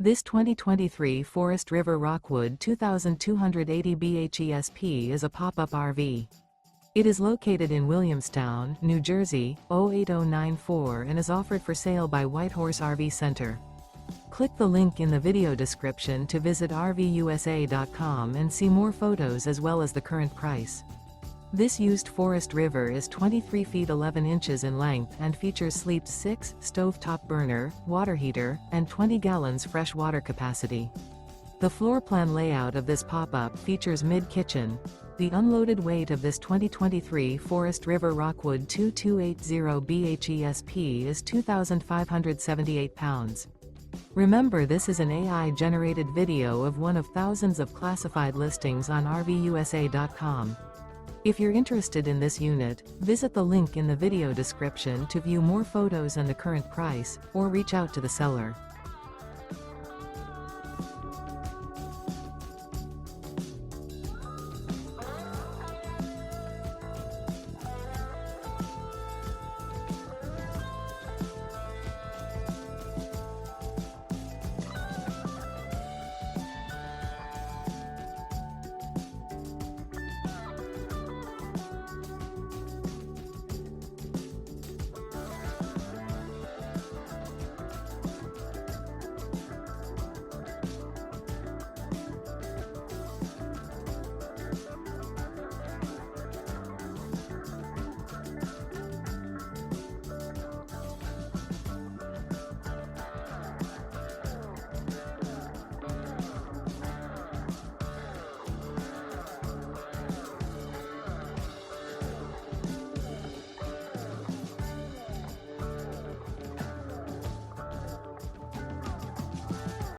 This 2023 Forest River Rockwood 2280 bhesp is a pop-up RV. It is located in Williamstown, New Jersey, 08094 and is offered for sale by Whitehorse RV Center. Click the link in the video description to visit RVUSA.com and see more photos as well as the current price. This used Forest River is 23 feet 11 inches in length and features sleeps 6, stovetop burner, water heater, and 20 gallons fresh water capacity. The floor plan layout of this pop-up features Mid Kitchen. The unloaded weight of this 2023 Forest River Rockwood 2280 bhesp is 2,578 pounds. Remember, this is an AI-generated video of one of thousands of classified listings on RVUSA.com. If you're interested in this unit, visit the link in the video description to view more photos and the current price, or reach out to the seller.